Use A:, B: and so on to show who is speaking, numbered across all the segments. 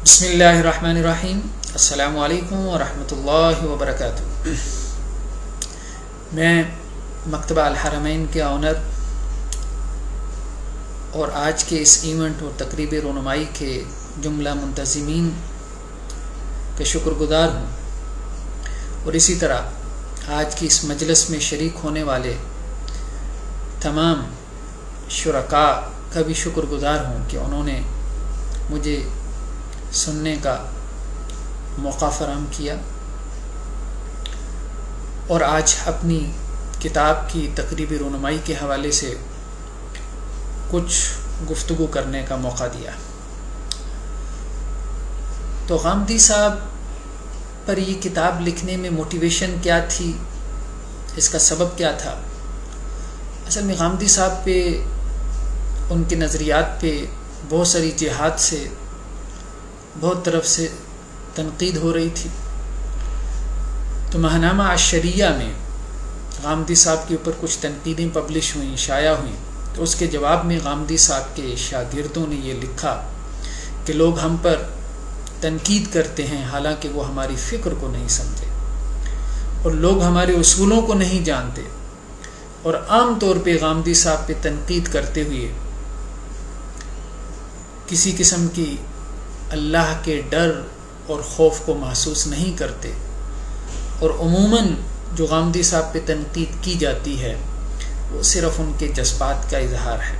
A: बिस्मिल्लाहिर्रहमानिर्रहीम। अस्सलामु अलैकुम वरहमतुल्लाहि वबरकातुहू। मैं मकतबा अल हरमैन के ऑनर और आज के इस इवेंट और तकरीब रोनुमाई के जुमला मुंतज़िमीन के शुक्रगुज़ार हूँ और इसी तरह आज की इस मजलिस में शरीक होने वाले तमाम शुरका का भी शुक्रगुज़ार हूँ कि उन्होंने मुझे सुनने का मौका फराहम किया और आज अपनी किताब की तकरीब रोनुमाई के हवाले से कुछ गुफ्तगू करने का मौका दिया। तो गामदी साहब पर ये किताब लिखने में मोटिवेशन क्या थी, इसका सबब क्या था? असल में गामदी साहब पे, उनके नज़रियात पे बहुत सारी जिहाद से बहुत तरफ से तनकीद हो रही थी। तो महनामा अशरिया में गामदी साहब के ऊपर कुछ तनकीदें पब्लिश हुई, शाया हुई। तो उसके जवाब में गामदी साहब के शागिर्दों ने ये लिखा कि लोग हम पर तनकीद करते हैं हालांकि वो हमारी फ़िक्र को नहीं समझे और लोग हमारे उसूलों को नहीं जानते। और आम तौर पे गामदी साहब पे तनकीद करते हुए किसी किस्म की अल्लाह के डर और खौफ को महसूस नहीं करते। और उमूमन जो गामदी साहब पे तनकीद की जाती है वो सिर्फ़ उनके जज्बात का इजहार है,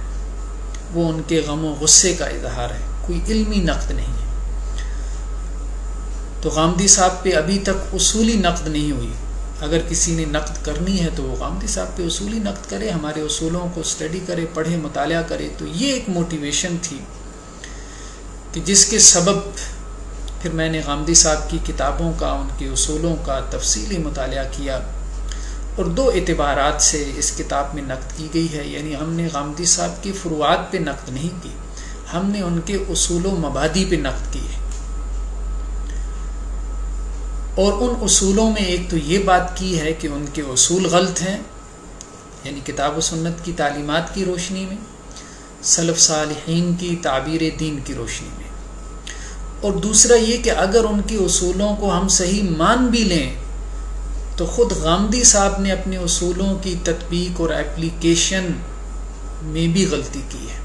A: वो उनके गम व गुस्से का इजहार है, कोई इल्मी नक़्द नहीं है। तो गामदी साहब पे अभी तक उसूली नक़्द नहीं हुई। अगर किसी ने नक़्द करनी है तो वो गामदी साहब पे उसूली नक़्द करे, हमारे उसूलों को स्टडी करे, पढ़े, मुताला करे। तो ये एक मोटिवेशन थी कि जिसके सबब फिर मैंने गामदी साहब की किताबों का, उनके उसूलों का तफसीली मुताला किया और दो एतबारात से इस किताब में नक़्द की गई है। यानी हमने गामदी साहब की फ़ुरुआत पे नक़्द नहीं की, हमने उनके उसूल व मबादी पे नक़्द की है। और उन उसूलों में एक तो ये बात की है कि उनके उसूल गलत हैं, यानी किताब व सुन्नत की तालीमात की रोशनी में, सलफ़ सालिहीन की ताबीर दीन की रोशनी में। और दूसरा ये कि अगर उनके उसूलों को हम सही मान भी लें तो ख़ुद गामदी साहब ने अपने उसूलों की तत्बीक और एप्लीकेशन में भी गलती की है।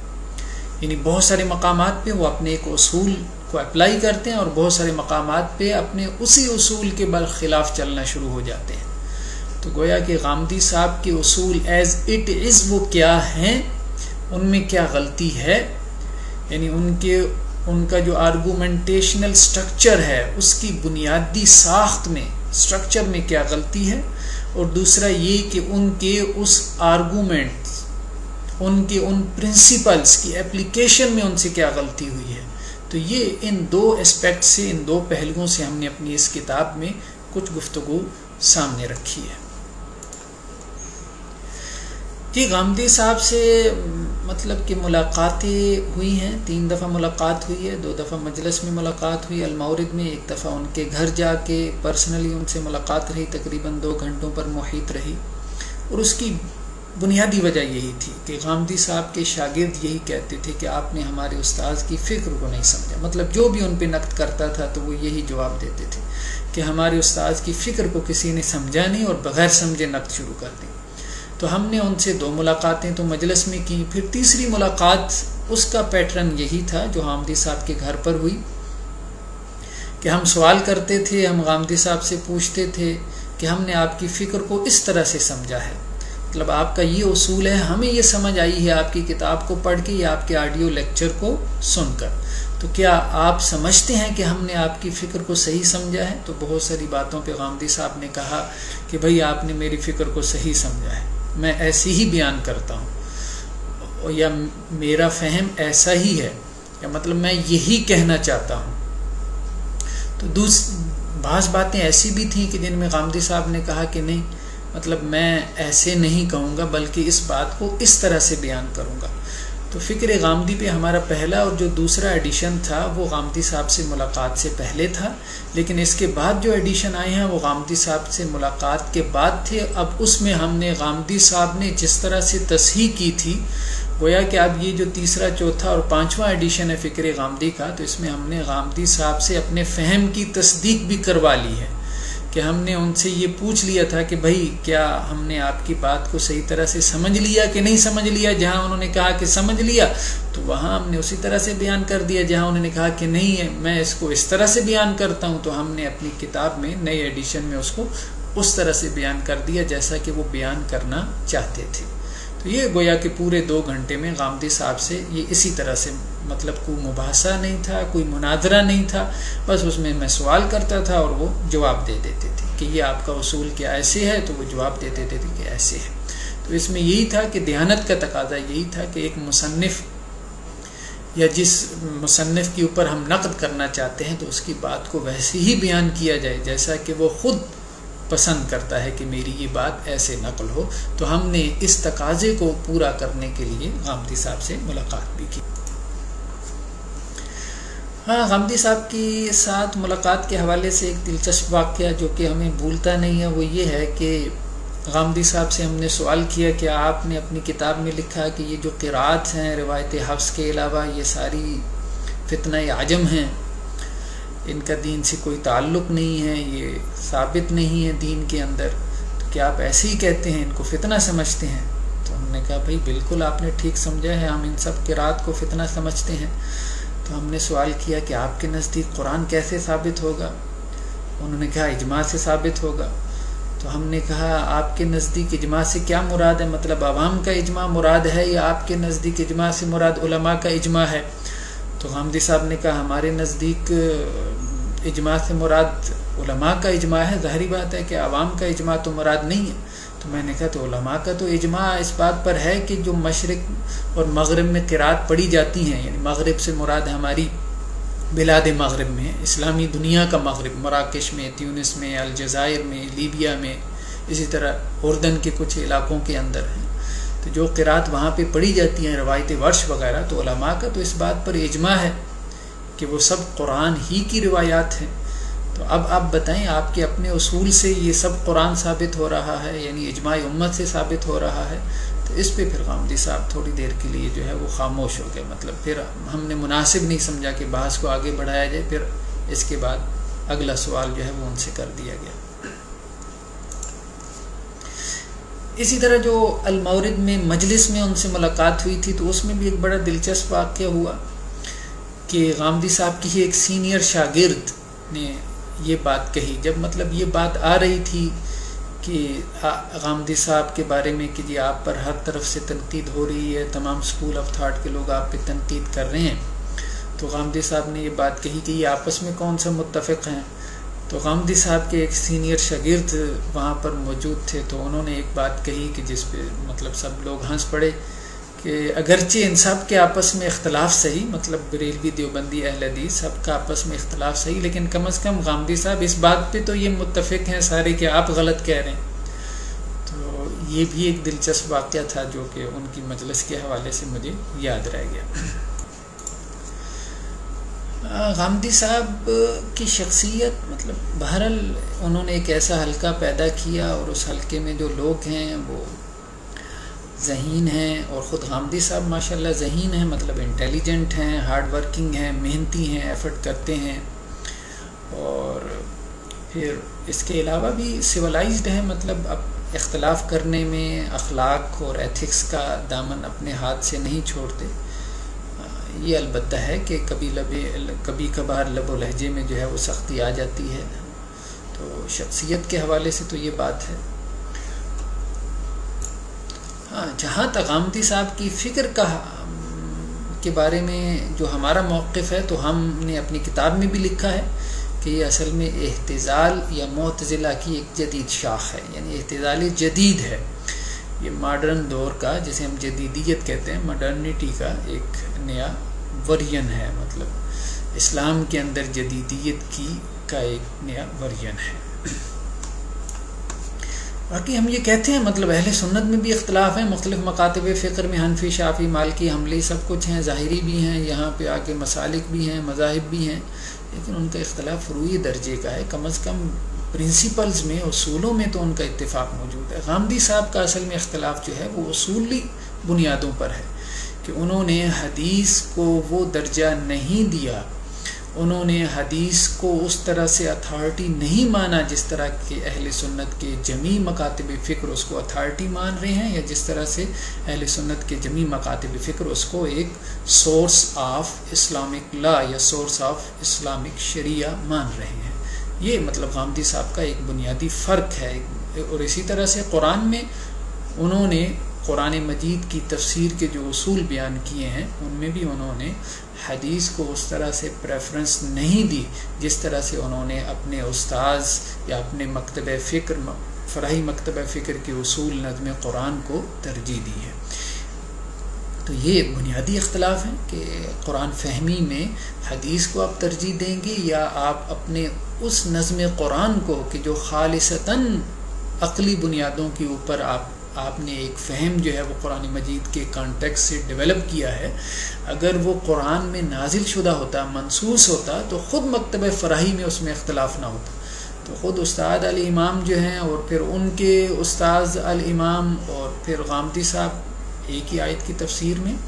A: यानी बहुत सारे मकामात पे वो अपने एक उसूल को अप्लाई करते हैं और बहुत सारे मकामात पे अपने उसी उसूल के बरखिलाफ़ चलना शुरू हो जाते हैं। तो गोया कि गामदी साहब के उसूल एज़ इट इज़ वो क्या हैं, उनमें क्या गलती है, यानी उनका जो आर्गूमेंटेशनल स्ट्रक्चर है उसकी बुनियादी साख्त में, स्ट्रक्चर में क्या गलती है। और दूसरा ये कि उनके उस आर्गूमेंट्स, उनके उन प्रिंसिपल्स की एप्लीकेशन में उनसे क्या गलती हुई है। तो ये इन दो एस्पेक्ट से, इन दो पहलुओं से हमने अपनी इस किताब में कुछ गुफ्तगू सामने रखी है। जी, गामदी साहब से मतलब कि मुलाकातें हुई हैं, 3 दफ़ा मुलाकात हुई है, 2 दफ़ा मजलिस में मुलाकात हुई अल-मौरिद में, 1 दफ़ा उनके घर जाके पर्सनली उनसे मुलाकात रही, तकरीबन 2 घंटों पर मुहित रही। और उसकी बुनियादी वजह यही थी कि गामदी साहब के शागिर्द यही कहते थे कि आपने हमारे उस्ताद की फ़िक्र को नहीं समझा। मतलब जो भी उन पर नक़्द करता था तो वो यही जवाब देते थे कि हमारे उस्ताद की फ़िक्र को किसी ने समझा नहीं और बग़ैर समझे नक़्द शुरू कर दी। तो हमने उनसे 2 मुलाकातें तो मजलिस में की। फिर तीसरी मुलाकात, उसका पैटर्न यही था जो गामदी साहब के घर पर हुई कि हम सवाल करते थे, हम गामदी साहब से पूछते थे कि हमने आपकी फ़िक्र को इस तरह से समझा है, मतलब आपका ये उसूल है, हमें ये समझ आई है आपकी किताब को पढ़ के या आपके ऑडियो लेक्चर को सुनकर। तो क्या आप समझते हैं कि हमने आपकी फ़िक्र को सही समझा है? तो बहुत सारी बातों पे गामदी साहब ने कहा कि भाई आपने मेरी फ़िक्र को सही समझा है, मैं ऐसे ही बयान करता हूँ या मेरा फ़हम ऐसा ही है, या मतलब मैं यही कहना चाहता हूँ। तो बाज़ बातें ऐसी भी थीं कि जिनमें गामदी साहब ने कहा कि नहीं, मतलब मैं ऐसे नहीं कहूँगा बल्कि इस बात को इस तरह से बयान करूँगा। तो फ़िक्र गामदी पे हमारा पहला और जो दूसरा एडिशन था वो गामदी साहब से मुलाकात से पहले था, लेकिन इसके बाद जो एडिशन आए हैं वो गामदी साहब से मुलाकात के बाद थे। अब उसमें हमने गामदी साहब ने जिस तरह से तस्हीह की थी, गोया कि अब ये जो तीसरा, चौथा और पांचवा एडिशन है फ़िक्र गामदी का, तो इसमें हमने गामदी साहब से अपने फ़हम की तस्दीक भी करवा ली है कि हमने उनसे ये पूछ लिया था कि भाई क्या हमने आपकी बात को सही तरह से समझ लिया कि नहीं समझ लिया। जहां उन्होंने कहा कि समझ लिया तो वहां हमने उसी तरह से बयान कर दिया, जहां उन्होंने कहा कि नहीं है मैं इसको इस तरह से बयान करता हूं तो हमने अपनी किताब में नए एडिशन में उसको उस तरह से बयान कर दिया जैसा कि वो बयान करना चाहते थे। तो ये गोया कि पूरे 2 घंटे में गामदी साहब से ये इसी तरह से, मतलब कोई मुबाहसा नहीं था, कोई मुनाजरा नहीं था, बस उसमें मैं सवाल करता था और वो जवाब दे देते थे कि ये आपका उसूल क्या ऐसे है, तो वो जवाब दे देते थे कि ऐसे है। तो इसमें यही था कि दयानत का तकाजा यही था कि एक मुसन्निफ या जिस मुसन्निफ के ऊपर हम नक़द करना चाहते हैं तो उसकी बात को वैसे ही बयान किया जाए जैसा कि वो खुद पसंद करता है कि मेरी ये बात ऐसे नकल हो। तो हमने इस तकाजे को पूरा करने के लिए गामदी साहब से मुलाकात भी की। हाँ, गामदी साहब की साथ मुलाकात के हवाले से एक दिलचस्प वाक़या जो कि हमें भूलता नहीं है वो ये है कि गामदी साहब से हमने सवाल किया कि आपने अपनी किताब में लिखा कि ये जो क़िरात हैं रिवायत हफ्स के अलावा ये सारी फितना आजम हैं, इनका दीन से कोई ताल्लुक़ नहीं है, ये साबित नहीं है दीन के अंदर, तो क्या आप ऐसे ही कहते हैं, इनको फितना समझते हैं? तो हमने कहा भाई बिल्कुल आपने ठीक समझा है, हम इन सब क़िरात को फितना समझते हैं। तो हमने सवाल किया कि आपके नज़दीक कुरान कैसे साबित होगा? उन्होंने कहा इजमा से साबित होगा। तो हमने कहा आपके नज़दीक इजमा से क्या मुराद है, मतलब अवाम का इजमा मुराद है या आपके नज़दीक इजमा से मुराद उलमा का इजमा है? तो गामदी साहब ने कहा हमारे नज़दीक इजमा से मुराद उलमा का इजमा है, ज़ाहिरी बात है कि अवाम का इजमा तो मुराद नहीं है। तो मैंने कहा तो उलमा का तो इजमा इस बात पर है कि जो मशरिक़ और मगरिब में क़िरात पढ़ी जाती हैं, यानी मगरिब से मुराद हमारी बिलाद मगरिब में, इस्लामी दुनिया का मगरिब, मराकश में, ट्यूनिस में, अलजायर में, लीबिया में, इसी तरह उर्दन के कुछ इलाकों के अंदर हैं। तो जो क़िरात वहाँ पे पढ़ी जाती हैं रवायत वर्श वगैरह, तो उलमा का तो इस बात पर इजमा है कि वो सब कुरान ही की रिवायात हैं। तो अब आप बताएं आपके अपने उसूल से ये सब कुरान साबित हो रहा है, यानी इजमाई उम्मत से साबित हो रहा है। तो इस पे फिर गामदी साहब थोड़ी देर के लिए जो है वो खामोश हो गए, मतलब फिर हमने मुनासिब नहीं समझा कि बहस को आगे बढ़ाया जाए। फिर इसके बाद अगला सवाल जो है वो उनसे कर दिया गया। इसी तरह जो अल-मौरिद में मजलिस में उनसे मुलाकात हुई थी तो उसमें भी एक बड़ा दिलचस्प वाक़या हुआ कि गामदी साहब की ही एक सीनियर शागिर्द ने ये बात कही, जब मतलब ये बात आ रही थी कि गामदी साहब के बारे में कि जी आप पर हर तरफ से तनकीद हो रही है, तमाम स्कूल ऑफ थाट के लोग आप पे तनकीद कर रहे हैं। तो गामदी साहब ने ये बात कही कि ये आपस में कौन सा मुत्तफ़िक़ हैं। तो गामदी साहब के एक सीनियर शागिर्द वहाँ पर मौजूद थे, तो उन्होंने एक बात कही कि जिस पे मतलब सब लोग हंस पड़े कि अगरचे इन सब के आपस में इख्तलाफ सही, मतलब बरेलवी देवबंदी अहले हदीस सबका आपस में इख्तलाफ सही, लेकिन कम अज़ कम गामदी साहब इस बात पे तो ये मुत्तफ़िक़ हैं सारे कि आप गलत कह रहे हैं। तो ये भी एक दिलचस्प वाक़या था जो कि उनकी मजलिस के हवाले से मुझे याद रह गया। गामदी साहब की शख्सियत, मतलब बहरहाल उन्होंने एक ऐसा हल्का पैदा किया और उस हल्के में जो लोग हैं वो ज़हीन हैं, और ख़ुद गामदी साहब माशाल्लाह ज़हीन हैं, मतलब इंटेलिजेंट हैं, हार्ड वर्किंग हैं, मेहनती हैं, एफ़र्ट करते हैं, और फिर इसके अलावा भी सिविलाइज्ड हैं, मतलब अब इख्तलाफ करने में अखलाक और एथिक्स का दामन अपने हाथ से नहीं छोड़ते। ये अलबत्ता है कि कभी कभार लबो लहजे में जो है वो सख्ती आ जाती है। तो शख्सियत के हवाले से तो ये बात है। हाँ, जहाँ तक गामदी साहब की फ़िक्र के बारे में जो हमारा मौक़िफ़ है, तो हमने अपनी किताब में भी लिखा है कि ये असल में एहतिज़ाल या मुअतज़िला की एक जदीद शाख है, यानी एहतिज़ाल जदीद है। ये मॉडर्न दौर का, जिसे हम जदीदियत कहते हैं, मॉडर्निटी का एक नया वर्जन है, मतलब इस्लाम के अंदर जदीदियत का एक नया वर्जन है। बाकी हम ये कहते हैं, मतलब अहले सुन्नत में भी इख्तलाफ है, मुख्तलिफ मकातब फ़िक्र में हनफी, शाफ़ी, मालिकी, हम्बली सब कुछ हैं, ज़ाहिरी भी हैं, यहाँ पे आके मसालिक भी हैं, मज़ाहिब भी हैं, लेकिन उनका इख्तलाफ फ़ुरूई दर्जे का है। कम अज़ कम प्रिंसिपल्स में, उसूलों में तो उनका इत्तिफ़ाक़ मौजूद है। गामदी साहब का असल में इख्तलाफ जो है वो उसूली बुनियादों पर है कि उन्होंने हदीस को वो दर्जा नहीं दिया, उन्होंने हदीस को उस तरह से अथॉरिटी नहीं माना जिस तरह के अहले सुन्नत के जमी मकातिब फ़िक्र उसको अथॉरिटी मान रहे हैं, या जिस तरह से अहले सुन्नत के जमी मकातिब फ़िक्र उसको एक सोर्स ऑफ इस्लामिक लॉ या सोर्स ऑफ इस्लामिक शरिया मान रहे हैं। ये मतलब गामदी साहब का एक बुनियादी फ़र्क है। और इसी तरह से कुरान में उन्होंने कुरान मजीद की तफसीर के जो उसूल बयान किए हैं उनमें भी उन्होंने हदीस को उस तरह से प्रेफरेंस नहीं दी जिस तरह से उन्होंने अपने उस्ताज़ या अपने मकतब फ़िक्र, फ़रही मकतब फ़िक्र के उसूल नज़्म कुरान को तरजीह दी है। तो ये एक बुनियादी इख्तलाफ है कि कुरान फहमी में हदीस को आप तरजीह देंगे या आप अपने उस नज़्म कुरान को कि जो खालिसतन अक़ली बुनियादों के ऊपर आपने एक फ़हम जो है वो कुरान मजीद के कॉन्टेक्स्ट से डेवलप किया है, अगर वो कुरान में नाजिल शुदा होता, मनसूस होता, तो ख़ुद मकतब फ़राही में उसमें इख्तलाफ ना होता। तो ख़ुद उस्ताद अल इमाम जो हैं और फिर उनके उस्ताद अल इमाम और फिर गामदी साहब एक ही आयत की तफसीर में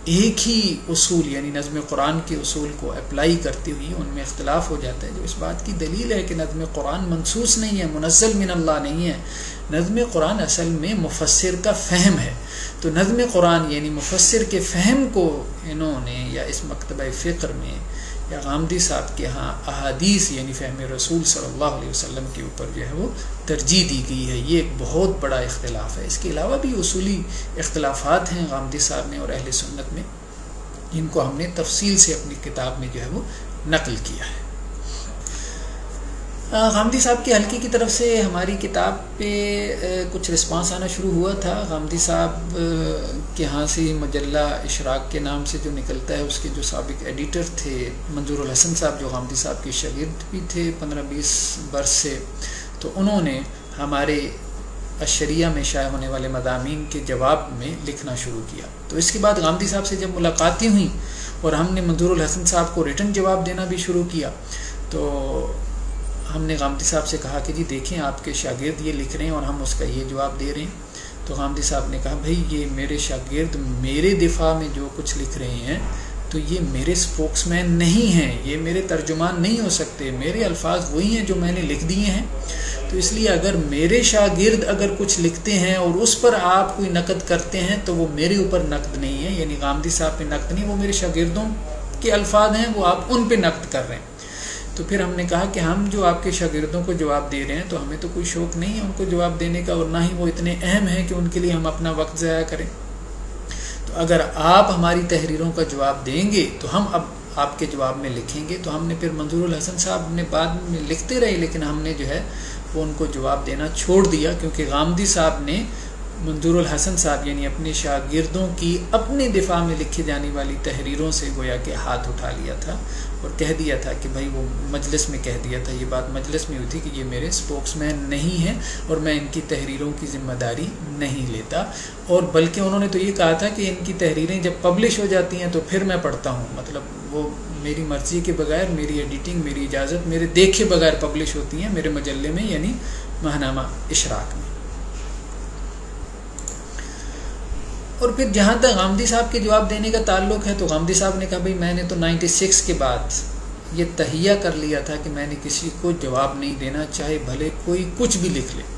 A: एक ही उसूल यानी नज़्म कुरान के उसूल को अप्लाई करते हुए उनमें इख्तलाफ हो जाता है, जो इस बात की दलील है कि नज़्म कुरान मनसूस नहीं है, मुनज़्ज़ल मिन अल्लाह नहीं है। नज़्म कुरान असल में मुफस्सिर का फ़हम है। तो नज़्म कुरान यानी मुफस्सिर के फ़हम को इन्होंने या इस मकतबा फ़िक्र में या गामदी साहब के यहाँ अहादीस यानी फ़हम रसूल सल्लल्लाहु अलैहि वसल्लम के ऊपर जो है वो तरजीह दी गई है। ये एक बहुत बड़ा इख्तलाफ है। इसके अलावा भी उसूली इख्तलाफात हैं गामदी साहब में और अहले सुन्नत में, जिनको हमने तफसील से अपनी किताब में जो है वो नकल किया है। गामदी साहब के हल्के की तरफ से हमारी किताब पे कुछ रिस्पांस आना शुरू हुआ था। गामदी साहब के यहाँ से मजल्ला इशराक के नाम से जो निकलता है उसके जो साबिक एडिटर थे मंजूरुल हसन साहब, जो गामदी साहब के शागिर्द भी थे 15-20 बरस से, तो उन्होंने हमारे अशरिया में शाया होने वाले मज़ामीन के जवाब में लिखना शुरू किया। तो इसके बाद गामदी साहब से जब मुलाकातें हुई और हमने मंजूरुल हसन साहब को रिटन जवाब देना भी शुरू किया, तो हमने गामदी साहब से कहा कि जी देखें आपके शागिर्द ये लिख रहे हैं और हम उसका ये जवाब दे रहे हैं। तो गामदी साहब ने कहा भाई ये मेरे शागिर्द मेरे दिफा में जो कुछ लिख रहे हैं तो ये मेरे स्पोक्समैन नहीं हैं, ये मेरे तर्जुमान नहीं हो सकते, मेरे अल्फाज वही हैं जो मैंने लिख दिए हैं। तो इसलिए अगर मेरे शागिर्द अगर कुछ लिखते हैं और उस पर आप कोई नक़द करते हैं तो वो मेरे ऊपर नक़द नहीं है, यानी गामदी साहब पे नक़द नहीं, वो मेरे शागिर्दों के अल्फाज हैं, वो आप उन पे नक़द कर रहे हैं। तो फिर हमने कहा कि हम जो आपके शागिर्दों को जवाब दे रहे हैं तो हमें तो कोई शौक़ नहीं है उनको जवाब देने का, और ना ही वो इतने अहम हैं कि उनके लिए हम अपना वक्त ज़ाया करें। तो अगर आप हमारी तहरीरों का जवाब देंगे तो हम अब आपके जवाब में लिखेंगे। तो हमने फिर मंजूरुल हसन साहब ने बाद में लिखते रहे, लेकिन हमने जो है वो उनको जवाब देना छोड़ दिया, क्योंकि गामदी साहब ने मंजूरुल हसन साहब यानी अपने शागिर्दों की अपने दिफा में लिखी जाने वाली तहरीरों से गोया के हाथ उठा लिया था और कह दिया था कि भाई, वो मजलिस में कह दिया था, ये बात मजलिस में हुई थी कि ये मेरे स्पोक्समैन नहीं हैं और मैं इनकी तहरीरों की ज़िम्मेदारी नहीं लेता। और बल्कि उन्होंने तो ये कहा था कि इनकी तहरीरें जब पब्लिश हो जाती हैं तो फिर मैं पढ़ता हूँ, मतलब वो मेरी मर्ज़ी के बगैर, मेरी एडिटिंग, मेरी इजाज़त, मेरे देखे बगैर पब्लिश होती हैं मेरे मजल्ले में यानी महनामा इशराक में। और फिर जहाँ तक गामदी साहब के जवाब देने का ताल्लुक़ है तो गामदी साहब ने कहा भाई मैंने तो 96 के बाद ये तहिया कर लिया था कि मैंने किसी को जवाब नहीं देना, चाहे भले कोई कुछ भी लिख ले।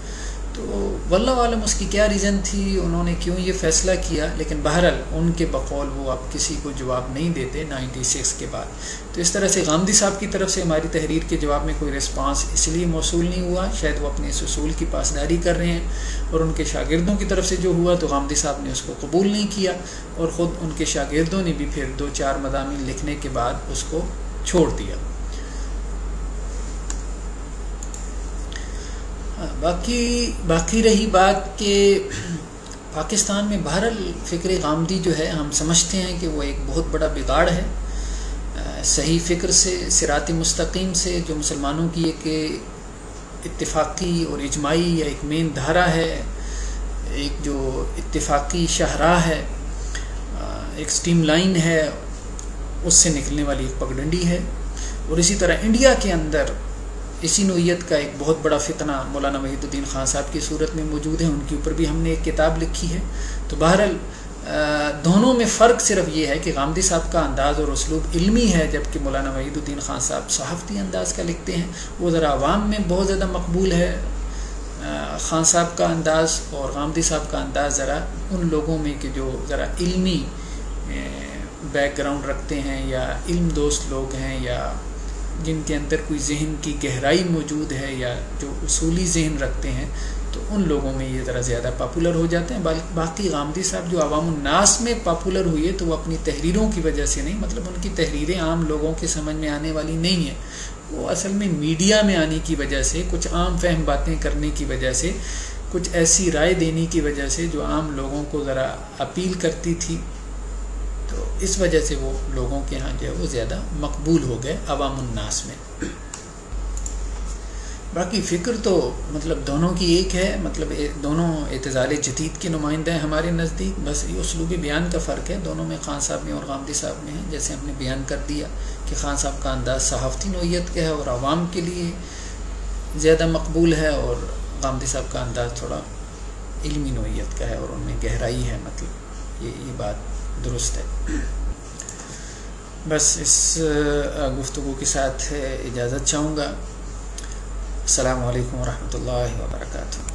A: तो वल्लाह आलम उसकी क्या रीज़न थी, उन्होंने क्यों ये फ़ैसला किया, लेकिन बहरहाल उनके बकौल वो अब किसी को जवाब नहीं देते 96 के बाद। तो इस तरह से गामदी साहब की तरफ से हमारी तहरीर के जवाब में कोई रिस्पांस इसलिए मौसूल नहीं हुआ, शायद वो अपने इस उसूल की पासदारी कर रहे हैं, और उनके शागिर्दों की तरफ से जो हुआ तो गामदी साहब ने उसको कबूल नहीं किया और ख़ुद उनके शागिर्दों ने भी फिर 2-4 मज़ामीन लिखने के बाद उसको छोड़ दिया। बाकी रही बात कि पाकिस्तान में बहरहाल फ़िक्र गामदी जो है हम समझते हैं कि वो एक बहुत बड़ा बिगाड़ है सही फ़िक्र से, सिरात मुस्तकीम से, जो मुसलमानों की एक इत्तिफाकी और इजमाई या एक मेन धारा है, एक जो इत्तिफाकी शाहराह है, एक स्टीम लाइन है, उससे निकलने वाली एक पगडंडी है। और इसी तरह इंडिया के अंदर इसी नोयत का एक बहुत बड़ा फितना मौलाना वहीदुद्दीन खान साहब की सूरत में मौजूद है, उनके ऊपर भी हमने एक किताब लिखी है। तो बहरहाल दोनों में फ़र्क सिर्फ ये है कि गामदी साहब का अंदाज़ और उसलूब इल्मी है, जबकि मौलाना वहीदुद्दीन खान साहब सहाफ़ती अंदाज़ का लिखते हैं। वो ज़रा आवाम में बहुत ज़्यादा मकबूल है खान साहब का अंदाज़, और गामदी साहब का अंदाज़ ज़रा उन लोगों में कि जो ज़रा इल्मी बैकग्राउंड रखते हैं या इल्म दोस्त लोग हैं या जिनके अंदर कोई जहन की गहराई मौजूद है या जो उसूली जहन रखते हैं, तो उन लोगों में ये ज़रा ज़्यादा पॉपुलर हो जाते हैं। बाकी गामदी साहब जो अवामुन नास में पॉपुलर हुए तो वो अपनी तहरीरों की वजह से नहीं, मतलब उनकी तहरीरें आम लोगों के समझ में आने वाली नहीं है, वो असल में मीडिया में आने की वजह से, कुछ आम फहम बातें करने की वजह से, कुछ ऐसी राय देने की वजह से जो आम लोगों को ज़रा अपील करती थी, तो इस वजह से वो लोगों के यहाँ जो है वो ज़्यादा मकबूल हो गए अवामुन नास में। बाकी फ़िक्र तो मतलब दोनों की एक है, मतलब दोनों एतज़ाल जदीद के नुमाइंदे हैं हमारे नज़दीक, बस ये उसलूबी बयान का फ़र्क है दोनों में, खान साहब में और गामदी साहब में है। जैसे हमने बयान कर दिया कि खान साहब का अंदाज़ सहाफ़ती नोयत का है और आवाम के लिए ज़्यादा मकबूल है, और गामदी साहब का अंदाज़ थोड़ा इल्मी नोयत का है और उनमें गहराई है, मतलब ये बात दुरुस्त है। बस इस गुफ्तगू के साथ इजाज़त चाहूँगा। अस्सलामु अलैकुम वरहमतुल्लाहि वबरकातुहू।